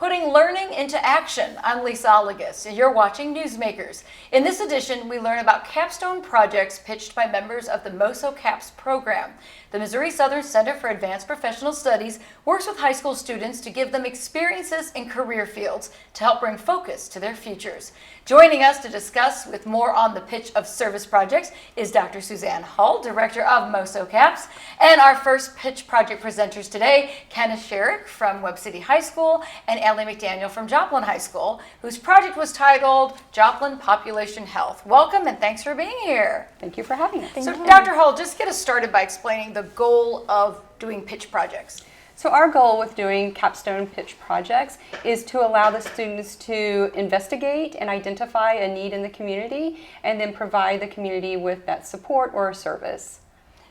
Putting learning into action. I'm Lisa Oligas, and you're watching Newsmakers. In this edition, we learn about capstone projects pitched by members of the MOSO CAPS program. The Missouri Southern Center for Advanced Professional Studies works with high school students to give them experiences in career fields to help bring focus to their futures. Joining us to discuss with more on the pitch of service projects is Dr. Suzanne Hull, Director of MOSO CAPS, and our first pitch project presenters today, Kenneth Sherrick from Webb City High School and Ellie McDaniel from Joplin High School, whose project was titled Joplin Population Health. Welcome and thanks for being here. Thank you for having us. So Dr. Hull, just get us started by explaining the goal of doing pitch projects. So our goal with doing capstone pitch projects is to allow the students to investigate and identify a need in the community and then provide the community with that support or service.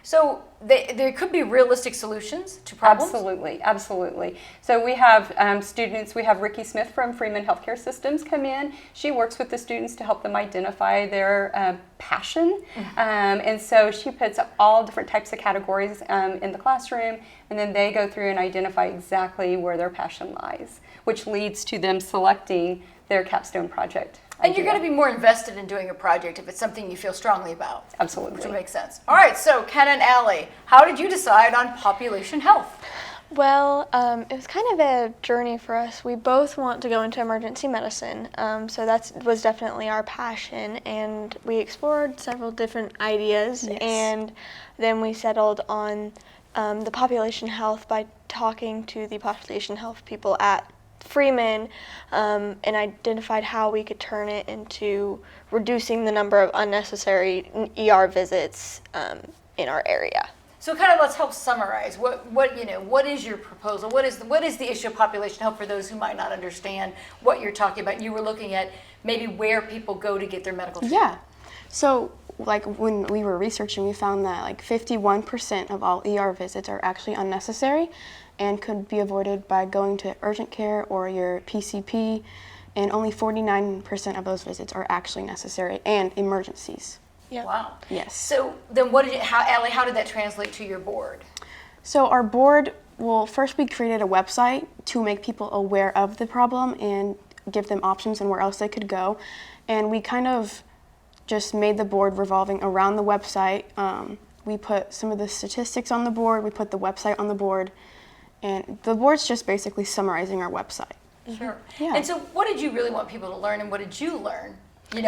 So there could be realistic solutions to problems? Absolutely, absolutely. So we have students, we have Ricky Smith from Freeman Healthcare Systems come in. She works with the students to help them identify their passion. And so she puts up all different types of categories in the classroom, and then they go through and identify exactly where their passion lies, which leads to them selecting their capstone project. And you're going to be more invested in doing a project if it's something you feel strongly about. Absolutely. Which would make sense. All right, so Ken and Allie, how did you decide on population health? Well, it was kind of a journey for us. We both want to go into emergency medicine, so that was definitely our passion, and we explored several different ideas, and then we settled on the population health by talking to the population health people at Freeman, and identified how we could turn it into reducing the number of unnecessary ER visits in our area. So kind of let's help summarize. What is your proposal? What is the issue of population health for those who might not understand what you're talking about? You were looking at maybe where people go to get their medical treatment. Yeah. So like when we were researching, we found that like 51% of all ER visits are actually unnecessary and could be avoided by going to urgent care or your PCP, and only 49% of those visits are actually necessary and emergencies. Yeah. Wow. Yes. So then Allie, how did that translate to your board? So our board, well, first we created a website to make people aware of the problem and give them options and where else they could go. And we kind of just made the board revolving around the website. We put some of the statistics on the board, we put the website on the board, and the board's just basically summarizing our website. Sure. Yeah. And so what did you really want people to learn, and what did you learn,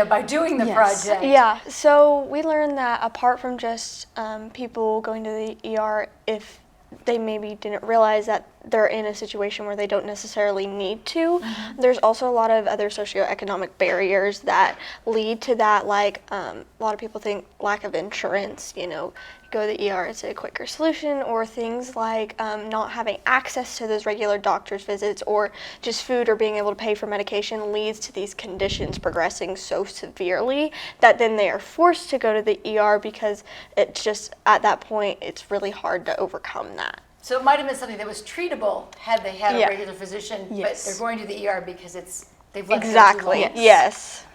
by doing the project? Yeah, so we learned that apart from just people going to the ER, if they maybe didn't realize that they're in a situation where they don't necessarily need to, there's also a lot of other socioeconomic barriers that lead to that, like a lot of people think lack of insurance, go to the ER, it's a quicker solution, or things like not having access to those regular doctor's visits, or just food or being able to pay for medication leads to these conditions progressing so severely that then they are forced to go to the ER because it's just, at that point, it's really hard to overcome that. So it might have been something that was treatable had they had a Yeah. regular physician, Yes. but they're going to the ER because they've left Exactly, it too long. yes.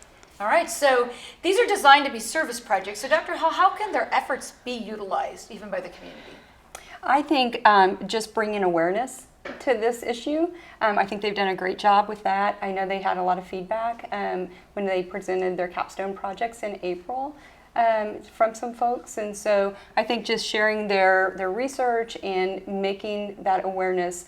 All right, so these are designed to be service projects. So Dr. Hull, how can their efforts be utilized even by the community? I think just bringing awareness to this issue. I think they've done a great job with that. I know they had a lot of feedback when they presented their capstone projects in April from some folks, and so I think just sharing their research and making that awareness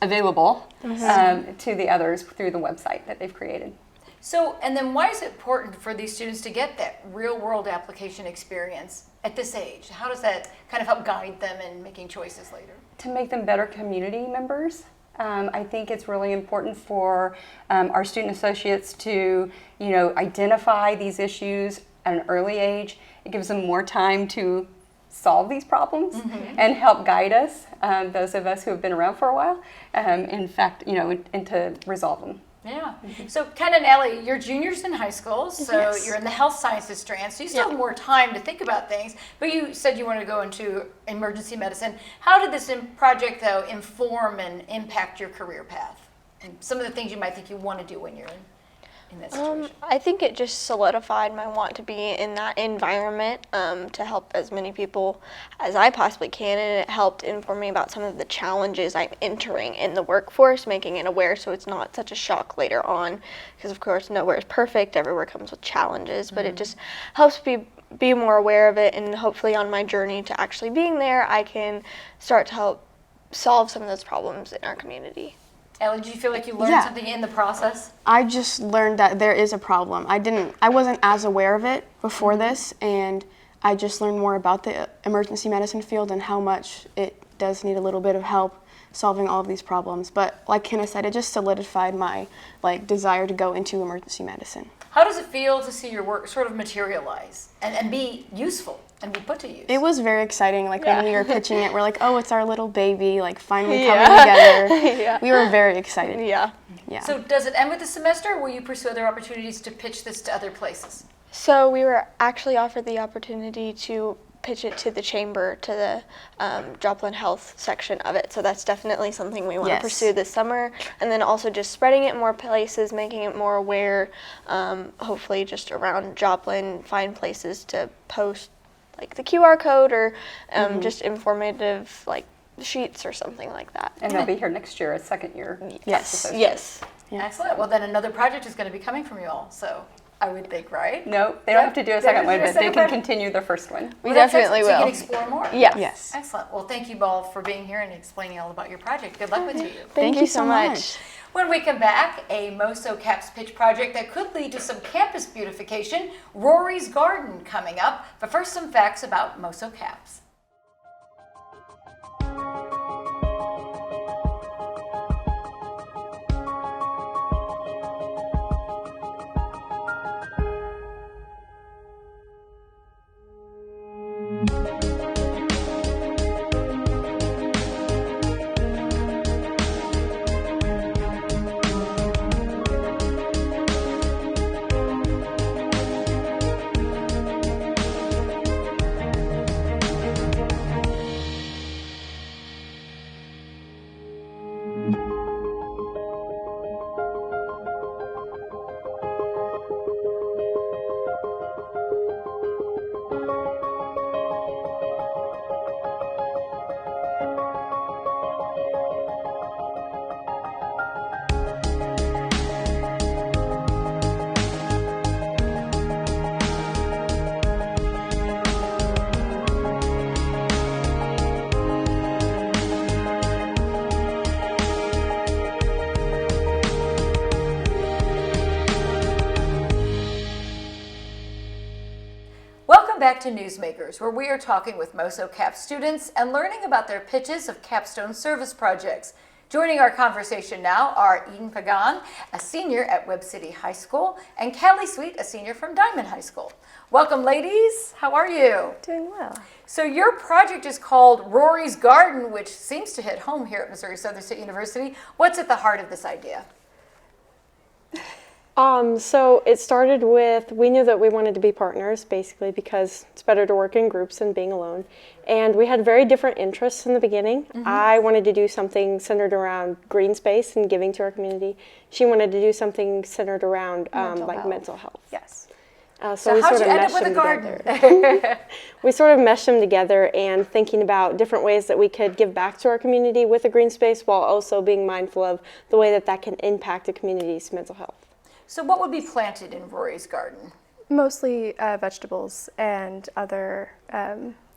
available to the others through the website that they've created. So, and then why is it important for these students to get that real-world application experience at this age? How does that kind of help guide them in making choices later? To make them better community members. I think it's really important for our student associates to, identify these issues at an early age. It gives them more time to solve these problems and help guide us, those of us who have been around for a while, in fact, and to resolve them. Yeah. So Ken and Ellie, you're juniors in high school, so Yes. you're in the health sciences strand, so you still have more time to think about things, but you said you wanted to go into emergency medicine. How did this project, though, inform and impact your career path? And some of the things you might think you want to do when you're in in that situation? I think it just solidified my want to be in that environment to help as many people as I possibly can, and it helped inform me about some of the challenges I'm entering in the workforce, making it aware so it's not such a shock later on, because of course nowhere is perfect, everywhere comes with challenges, but it just helps me be more aware of it, and hopefully on my journey to actually being there, I can start to help solve some of those problems in our community. Ellie, did you feel like you learned Yeah. something in the process? I just learned that there is a problem. I wasn't as aware of it before this, and I just learned more about the emergency medicine field and how much it does need a little bit of help solving all of these problems. But like Kenna said, it just solidified my desire to go into emergency medicine. How does it feel to see your work sort of materialize and be useful and be put to use? It was very exciting. Like when we were pitching it, we're like, oh, it's our little baby, like finally Yeah. coming together. Yeah. We were very excited. Yeah. Yeah. So does it end with the semester, or will you pursue other opportunities to pitch this to other places? So we were actually offered the opportunity to pitch it to the chamber, to the Joplin Health section of it. So that's definitely something we want Yes. to pursue this summer. And then also just spreading it in more places, making it more aware, hopefully just around Joplin, find places to post like the QR code or just informative like sheets or something like that. And they'll be here next year as second year. Yes. Yes. Yeah. Excellent. Well, then another project is going to be coming from you all, so I would think, right? No, they don't have to do a second They one, don't have but to do a they second can project? continue the first one. We Well, that's definitely excellent. So will. you can explore more. Yes. Yes. Excellent. Well, thank you all for being here and explaining all about your project. Good luck with you. Thank you so much. When we come back, a MOSO CAPS pitch project that could lead to some campus beautification, Rory's Garden coming up. But first, some facts about MOSO CAPS. Welcome back to Newsmakers, where we are talking with MOSO CAPS students and learning about their pitches of capstone service projects. Joining our conversation now are Eden Pagan, a senior at Webb City High School, and Callie Sweet, a senior from Diamond High School. Welcome, ladies. How are you? Doing well. So your project is called Rory's Garden, which seems to hit home here at Missouri Southern State University. What's at the heart of this idea? So it started with, we knew that we wanted to be partners, basically, because it's better to work in groups than being alone. And we had very different interests in the beginning. I wanted to do something centered around green space and giving to our community. She wanted to do something centered around mental health. Yes. So we how'd sort you of end up meshed with a them garden? together. We sort of meshed them together and thinking about different ways that we could give back to our community with a green space while also being mindful of the way that that can impact a community's mental health. So what would be planted in Rory's Garden? Mostly vegetables and other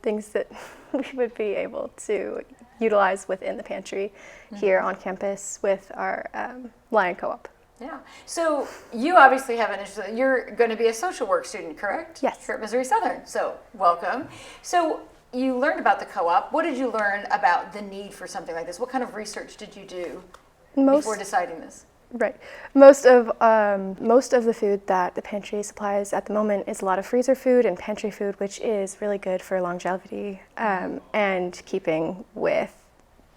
things that we would be able to utilize within the pantry here on campus with our Lion Co-op. Yeah. So you obviously have an interest. You're going to be a social work student, correct? Yes. Here at Missouri Southern. So welcome. So you learned about the co-op. What did you learn about the need for something like this? What kind of research did you do before deciding this? Right. Most of the food that the pantry supplies at the moment is a lot of freezer food and pantry food, which is really good for longevity and keeping with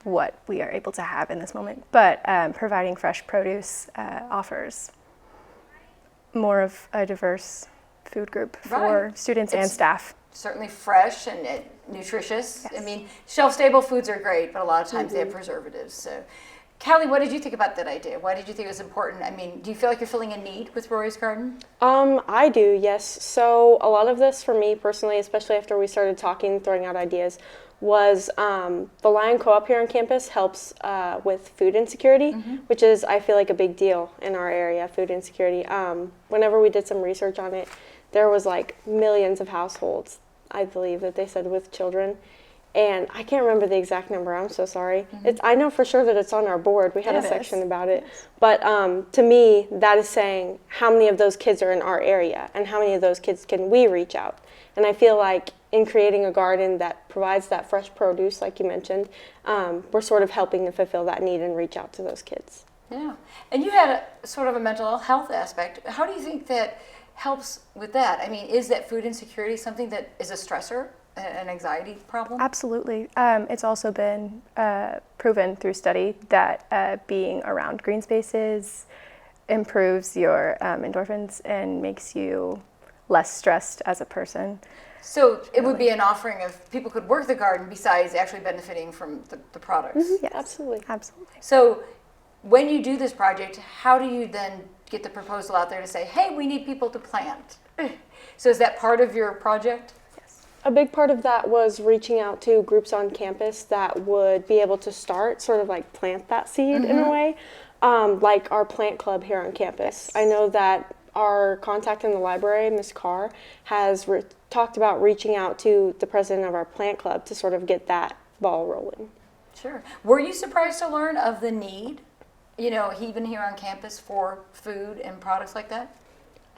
what we are able to have in this moment. But providing fresh produce offers more of a diverse food group for Right. students and staff. Certainly fresh and nutritious. Yes. I mean, shelf-stable foods are great, but a lot of times they have preservatives. So Callie, what did you think about that idea? Why did you think it was important? I mean, do you feel like you're filling a need with Rory's Garden? I do, yes. So a lot of this for me personally, especially after we started talking, throwing out ideas, was the Lion Co-op here on campus helps with food insecurity, which is, I feel like, a big deal in our area, food insecurity. Whenever we did some research on it, there was like millions of households, I believe, that they said with children. And I can't remember the exact number. I'm so sorry. I know for sure that it's on our board. We had a section about it. But to me, that is saying how many of those kids are in our area and how many of those kids can we reach out. And I feel like in creating a garden that provides that fresh produce, like you mentioned, we're sort of helping to fulfill that need and reach out to those kids. Yeah. And you had a sort of a mental health aspect. How do you think that helps with that? I mean, is that food insecurity something that is a stressor? An anxiety problem? Absolutely. It's also been proven through study that being around green spaces improves your endorphins and makes you less stressed as a person. So it would be an offering of people could work the garden besides actually benefiting from the products. Yes, Absolutely. absolutely. So when you do this project, how do you then get the proposal out there to say, hey, we need people to plant? So is that part of your project? A big part of that was reaching out to groups on campus that would be able to start, sort of like plant that seed in a way, like our plant club here on campus. I know that our contact in the library, Ms. Carr, has talked about reaching out to the president of our plant club to sort of get that ball rolling. Sure. Were you surprised to learn of the need, even here on campus for food and products like that?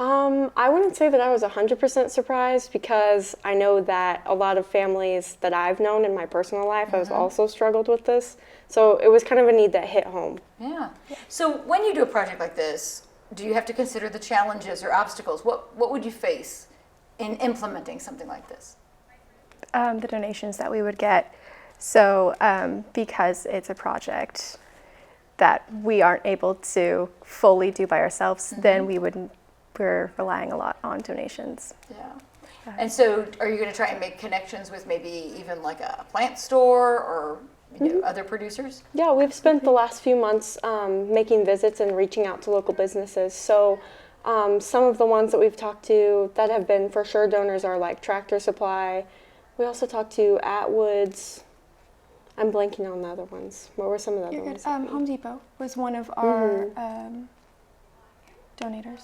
I wouldn't say that I was 100% surprised because I know that a lot of families that I've known in my personal life have also struggled with this. So it was kind of a need that hit home. Yeah. So when you do a project like this, do you have to consider the challenges or obstacles? What would you face in implementing something like this? The donations that we would get. So because it's a project that we aren't able to fully do by ourselves, then we're relying a lot on donations. Yeah. And so are you going to try and make connections with maybe even like a plant store or other producers? Yeah, we've spent the last few months making visits and reaching out to local businesses. So some of the ones that we've talked to that have been for sure donors are like Tractor Supply. We also talked to Atwood's. I'm blanking on the other ones. What were some of the other ones? Home Depot was one of our donators.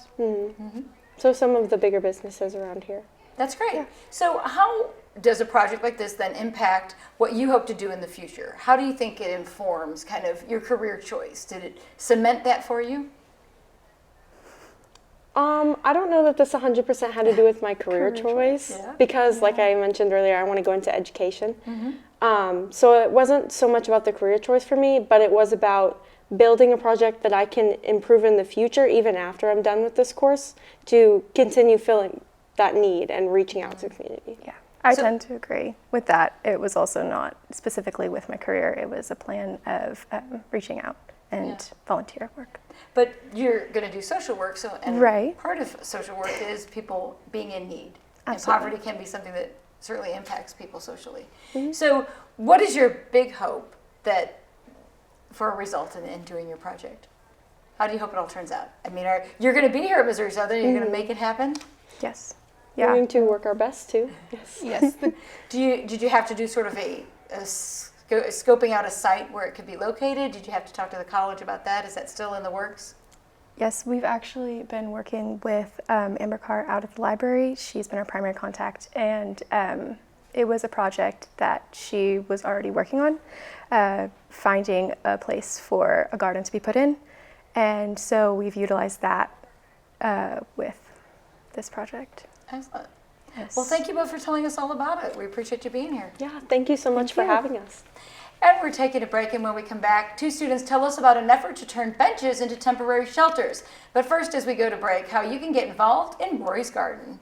So some of the bigger businesses around here. That's great. Yeah. So how does a project like this then impact what you hope to do in the future? How do you think it informs kind of your career choice? Did it cement that for you? I don't know that this 100% had to do with my career choice because like I mentioned earlier, I want to go into education. So it wasn't so much about the career choice for me, but it was about building a project that I can improve in the future, even after I'm done with this course, to continue filling that need and reaching out to the community. Yeah, I tend to agree with that. It was also not specifically with my career. It was a plan of reaching out and volunteer work. But you're going to do social work, and part of social work is people being in need. Absolutely. And poverty can be something that certainly impacts people socially. So what is your big hope for a result in doing your project? How do you hope it all turns out? I mean, you're going to be here at Missouri Southern. You're going to make it happen? Yes. We're going to work our best to. Yes. Did you have to do sort of a scoping out a site where it could be located? Did you have to talk to the college about that? Is that still in the works? Yes, we've actually been working with Amber Carr out at the library. She's been our primary contact, and it was a project that she was already working on, finding a place for a garden to be put in. And so we've utilized that with this project. Excellent. Yes. Well, thank you both for telling us all about it. We appreciate you being here. Yeah, thank you so much for having us. And we're taking a break, and when we come back, two students tell us about an effort to turn benches into temporary shelters. But first, as we go to break, how you can get involved in Rory's Garden.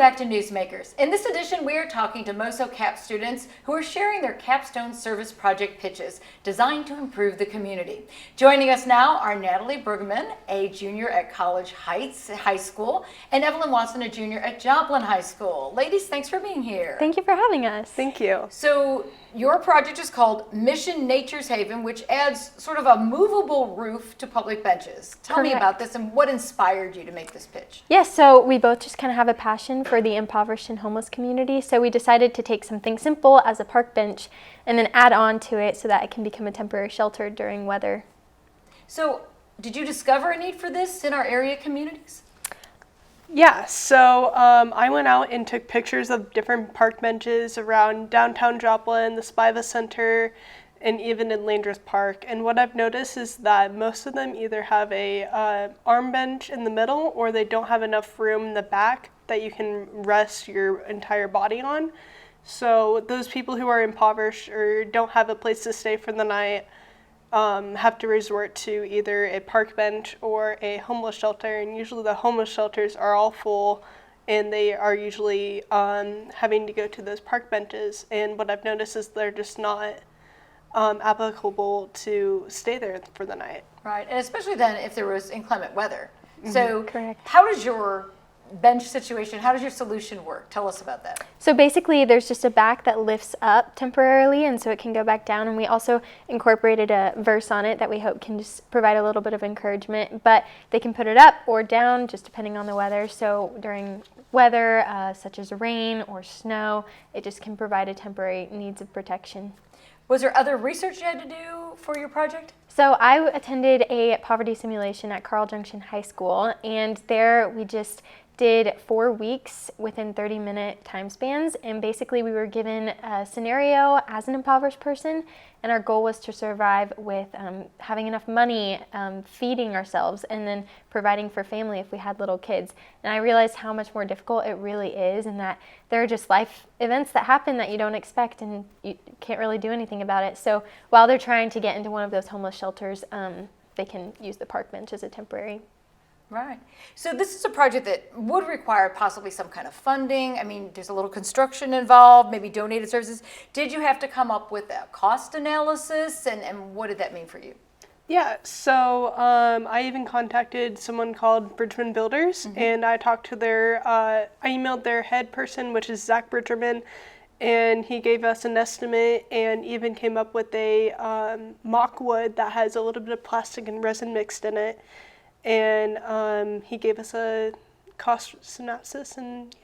back to Newsmakers. In this edition, we are talking to MOSO CAP students who are sharing their capstone service project pitches designed to improve the community. Joining us now are Natalie Bergman, a junior at College Heights High School, and Evelyn Watson, a junior at Joplin High School. Ladies, thanks for being here. Thank you for having us. Thank you. So your project is called Mission Nature's Haven, which adds sort of a movable roof to public benches. Tell me Correct. about this and what inspired you to make this pitch. Yes, so we both just kind of have a passion for the impoverished and homeless community, so we decided to take something simple as a park bench and then add on to it so that it can become a temporary shelter during weather. So did you discover a need for this in our area communities? Yeah, so I went out and took pictures of different park benches around downtown Joplin, the Spiva Center, and even in Landreth Park. And what I've noticed is that most of them either have a arm bench in the middle or they don't have enough room in the back that you can rest your entire body on. So those people who are impoverished or don't have a place to stay for the night have to resort to either a park bench or a homeless shelter, and usually the homeless shelters are all full and they are usually having to go to those park benches, and what I've noticed is they're just not applicable to stay there for the night. Right, and especially then if there was inclement weather. So Correct. how does your bench situation, how does your solution work? Tell us about that. So basically there's just a back that lifts up temporarily and so it can go back down, and we also incorporated a verse on it that we hope can just provide a little bit of encouragement, but they can put it up or down just depending on the weather. So during weather such as rain or snow, it just can provide a temporary needs of protection. Was there other research you had to do for your project? So I attended a poverty simulation at Carl Junction High School, and there we just did 4 weeks within 30-minute time spans, and basically we were given a scenario as an impoverished person, and our goal was to survive with having enough money, feeding ourselves, and then providing for family if we had little kids. And I realized how much more difficult it really is, and that there are just life events that happen that you don't expect and you can't really do anything about it. So while they're trying to get into one of those homeless shelters, they can use the park bench as a temporary. Right. So this is a project that would require possibly some kind of funding. I mean, there's a little construction involved, maybe donated services. Did you have to come up with a cost analysis, and what did that mean for you? Yeah, so I even contacted someone called Bridgman Builders, and I talked to I emailed their head person, which is Zach Bridgerman, and he gave us an estimate and even came up with a mock wood that has a little bit of plastic and resin mixed in it. And he gave us a cost synopsis, and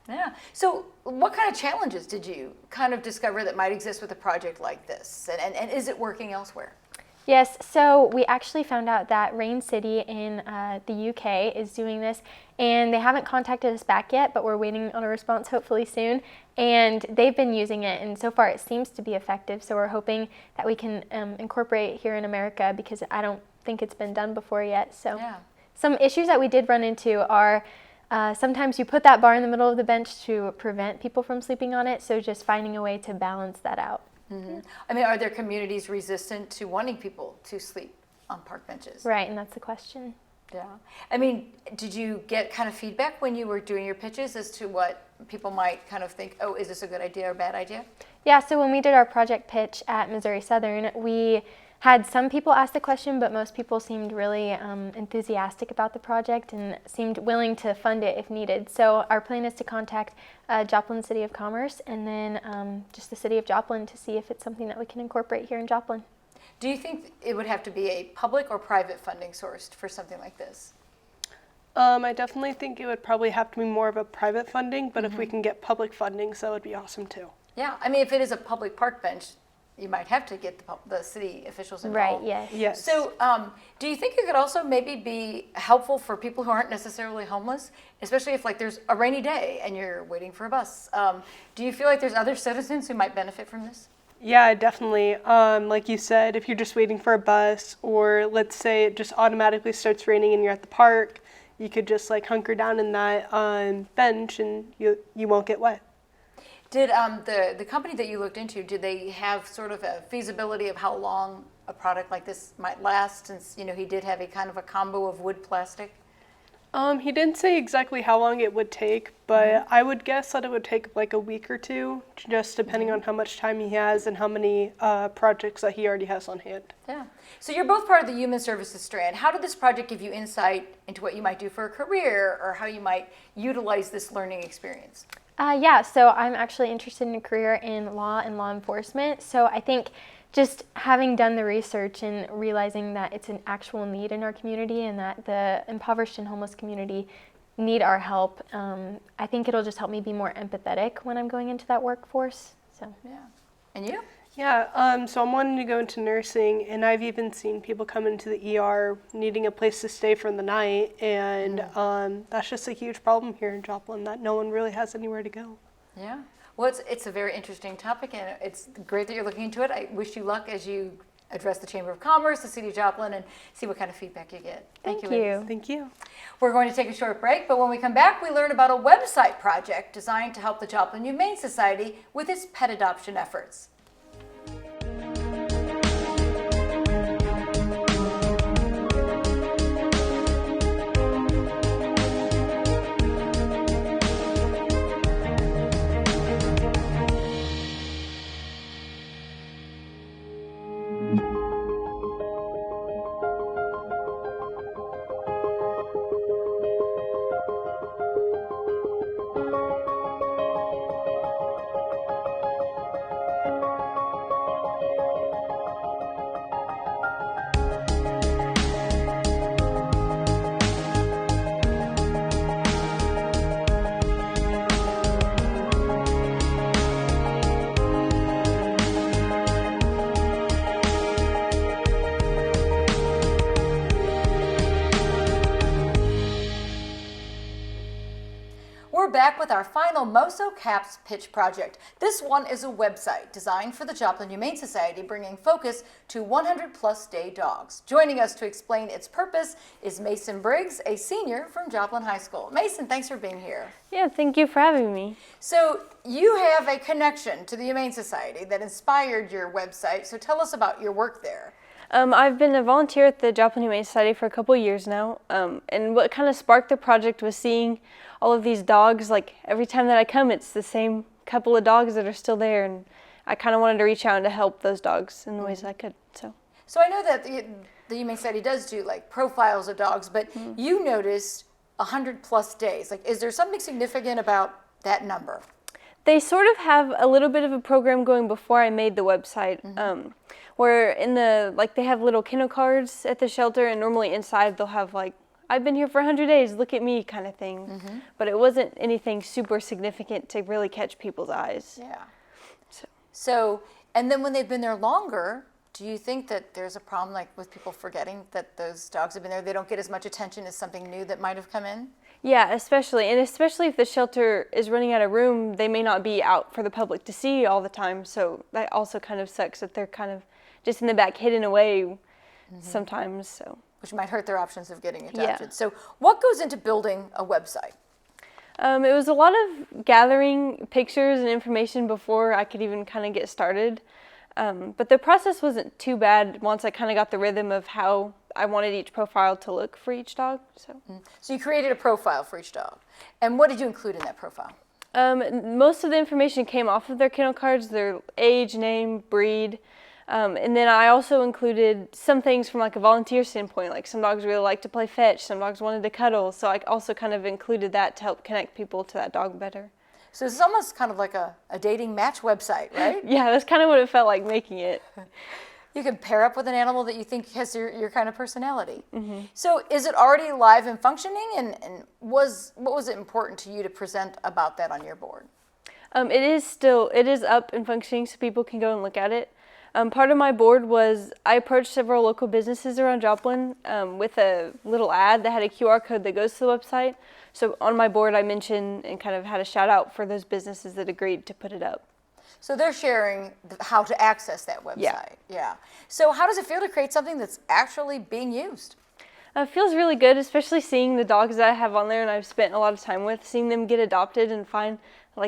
Yeah. So what kind of challenges did you kind of discover that might exist with a project like this? And is it working elsewhere? Yes, so we actually found out that Rain City in the UK is doing this, and they haven't contacted us back yet, but we're waiting on a response hopefully soon. And they've been using it, and so far it seems to be effective. So we're hoping that we can incorporate it here in America, because I don't think it's been done before yet. So Yeah. some issues that we did run into are sometimes you put that bar in the middle of the bench to prevent people from sleeping on it, so just finding a way to balance that out. I mean, are there communities resistant to wanting people to sleep on park benches? Right, and that's the question. Yeah. I mean, did you get kind of feedback when you were doing your pitches as to what people might kind of think, oh, is this a good idea or a bad idea? Yeah, so when we did our project pitch at Missouri Southern, we had some people ask the question, but most people seemed really enthusiastic about the project and seemed willing to fund it if needed. So our plan is to contact Joplin City of Commerce and then just the City of Joplin to see if it's something that we can incorporate here in Joplin. Do you think it would have to be a public or private funding source for something like this? I definitely think it would probably have to be more of a private funding, but if we can get public funding, so it would be awesome too. Yeah. I mean, if it is a public park bench, you might have to get the city officials involved. Right, yes. Yes. So do you think it could also maybe be helpful for people who aren't necessarily homeless, especially if like there's a rainy day and you're waiting for a bus? Do you feel like there's other citizens who might benefit from this? Yeah, definitely. Like you said, if you're just waiting for a bus, or let's say it just automatically starts raining and you're at the park, you could just like hunker down in that bench and you won't get wet. Did the company that you looked into, did they have sort of a feasibility of how long a product like this might last, since he did have a kind of a combo of wood plastic? He didn't say exactly how long it would take, but I would guess that it would take like a week or two, just depending on how much time he has and how many projects that he already has on hand. Yeah. So you're both part of the Human Services strand. How did this project give you insight into what you might do for a career or how you might utilize this learning experience? Yeah, so I'm actually interested in a career in law and law enforcement. So I think just having done the research and realizing that it's an actual need in our community and that the impoverished and homeless community need our help, I think it'll just help me be more empathetic when I'm going into that workforce. So Yeah. And you? Yeah, so I'm wanting to go into nursing, and I've even seen people come into the ER needing a place to stay for the night, and that's just a huge problem here in Joplin, that no one really has anywhere to go. Yeah. Well, it's a very interesting topic, and it's great that you're looking into it. I wish you luck as you address the Chamber of Commerce, the City of Joplin, and see what kind of feedback you get. thank you. ladies. Thank you. We're going to take a short break, but when we come back, we learn about a website project designed to help the Joplin Humane Society with its pet adoption efforts. We're back with our final MOSO CAPS pitch project. This one is a website designed for the Joplin Humane Society, bringing focus to 100-plus day dogs. Joining us to explain its purpose is Mason Briggs, a senior from Joplin High School. Mason, thanks for being here. Yeah, thank you for having me. So you have a connection to the Humane Society that inspired your website, so tell us about your work there. I've been a volunteer at the Joplin Humane Society for a couple years now, and what kind of sparked the project was seeing all of these dogs. Like every time that I come, it's the same couple of dogs that are still there, and I kind of wanted to reach out and to help those dogs in the ways I could. So I know that the Humane Society does do like profiles of dogs, but you noticed 100-plus days. Like, is there something significant about that number? They sort of have a little bit of a program going before I made the website, where in they have little kennel cards at the shelter, and normally inside they'll have like, I've been here for 100 days, look at me kind of thing. But it wasn't anything super significant to really catch people's eyes. Yeah. So, and then when they've been there longer, do you think that there's a problem like with people forgetting that those dogs have been there? They don't get as much attention as something new that might have come in? Yeah, especially if the shelter is running out of room, they may not be out for the public to see all the time. So that also kind of sucks that they're kind of just in the back hidden away sometimes. So Which might hurt their options of getting adopted. Yeah. So what goes into building a website? it was a lot of gathering pictures and information before I could even kind of get started. But the process wasn't too bad once I kind of got the rhythm of how I wanted each profile to look for each dog. So you created a profile for each dog. And what did you include in that profile? Most of the information came off of their kennel cards, their age, name, breed. And then I also included some things from like a volunteer standpoint, like some dogs really like to play fetch, some dogs wanted to cuddle. So I also kind of included that to help connect people to that dog better. So it's almost kind of like a dating match website, right? Yeah, that's kind of what it felt like making it. You can pair up with an animal that you think has your kind of personality. So is it already live and functioning? And what was it important to you to present about that on your board? It is up and functioning so people can go and look at it. Part of my board was I approached several local businesses around Joplin with a little ad that had a QR code that goes to the website. So on my board I mentioned and kind of had a shout out for those businesses that agreed to put it up. So they're sharing how to access that website. Yeah. So how does it feel to create something that's actually being used? It feels really good, especially seeing the dogs that I have on there and I've spent a lot of time with. Seeing them get adopted and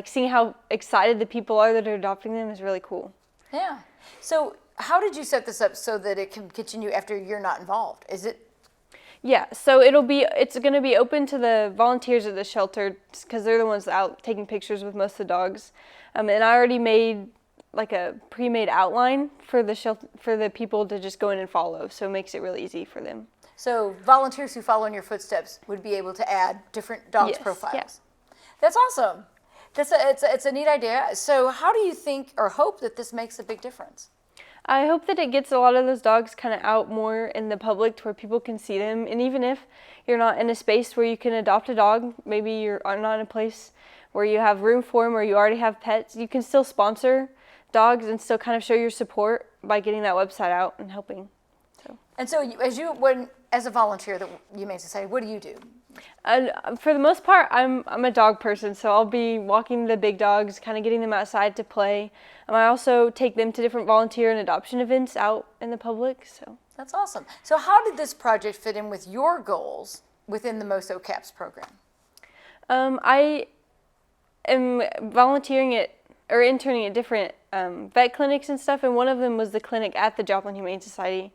seeing how excited the people are that are adopting them is really cool. Yeah. So how did you set this up so that it can continue after you're not involved? Is it? Yeah, so it's going to be open to the volunteers at the shelter because they're the ones out taking pictures with most of the dogs. And I already made like a pre-made outline for the shelter for the people to just go in and follow. So it makes it really easy for them. So volunteers who follow in your footsteps would be able to add different dogs' Yes, profiles. yeah. That's awesome. It's a neat idea. So how do you think or hope that this makes a big difference? I hope that it gets a lot of those dogs kind of out more in the public to where people can see them. And even if you're not in a space where you can adopt a dog, maybe you're not in a place where you have room for them or you already have pets, you can still sponsor dogs and still kind of show your support by getting that website out and helping. And so as a volunteer at the Humane Society, what do you do? And for the most part, I'm a dog person, so I'll be walking the big dogs, kind of getting them outside to play. I also take them to different volunteer and adoption events out in the public. So That's awesome. So how did this project fit in with your goals within the MOSO CAPS program? I am volunteering at or interning at different vet clinics and stuff, and one of them was the clinic at the Joplin Humane Society.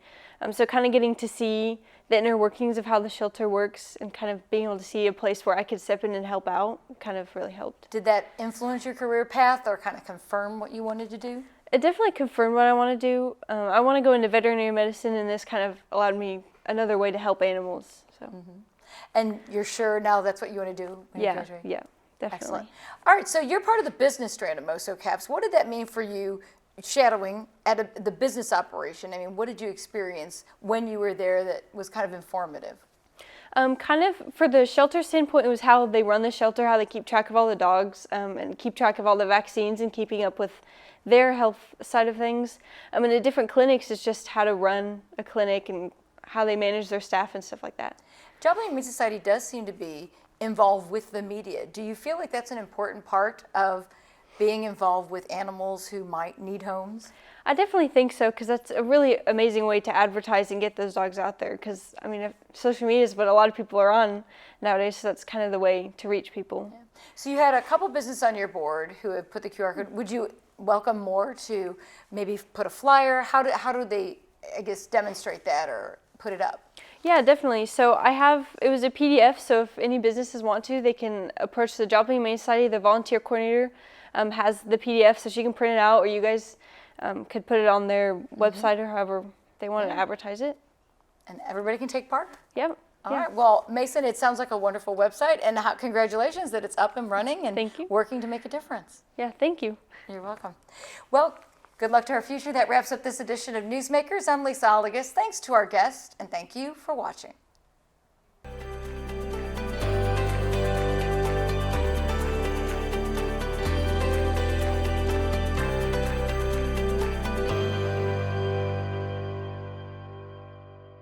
So kind of getting to see the inner workings of how the shelter works and kind of being able to see a place where I could step in and help out kind of really helped. Did that influence your career path or kind of confirm what you wanted to do? It definitely confirmed what I want to do. I want to go into veterinary medicine, and this kind of allowed me another way to help animals. So. And you're sure now that's what you want to do when you graduate? Yeah, definitely. Excellent. All right, so you're part of the business strand of MOSO CAPS. What did that mean for you shadowing at the business operation? I mean, what did you experience when you were there that was kind of informative? Kind of for the shelter standpoint, it was how they run the shelter, how they keep track of all the dogs, and keep track of all the vaccines and keeping up with their health side of things. In the different clinics, it's just how to run a clinic and how they manage their staff and stuff like that. Joplin Humane Society does seem to be involved with the media. Do you feel like that's an important part of being involved with animals who might need homes? I definitely think so, because that's a really amazing way to advertise and get those dogs out there. Because social media is what a lot of people are on nowadays, so that's kind of the way to reach people. Yeah. So you had a couple businesses on your board who had put the QR code. Would you welcome more to maybe put a flyer? How do they, I guess, demonstrate that or put it up? Yeah, definitely. So it was a PDF, so if any businesses want to, they can approach the Joplin Humane Society. The volunteer coordinator has the PDF, so she can print it out, or you guys could put it on their website or however they want to advertise it. And everybody can take part? Yep. All right. Well, Mason, it sounds like a wonderful website, and congratulations that it's up and running and Thank you. working to make a difference. Yeah, thank you. You're welcome. Well, good luck to our future. That wraps up this edition of Newsmakers. I'm Lisa Allegas. Thanks to our guests, and thank you for watching.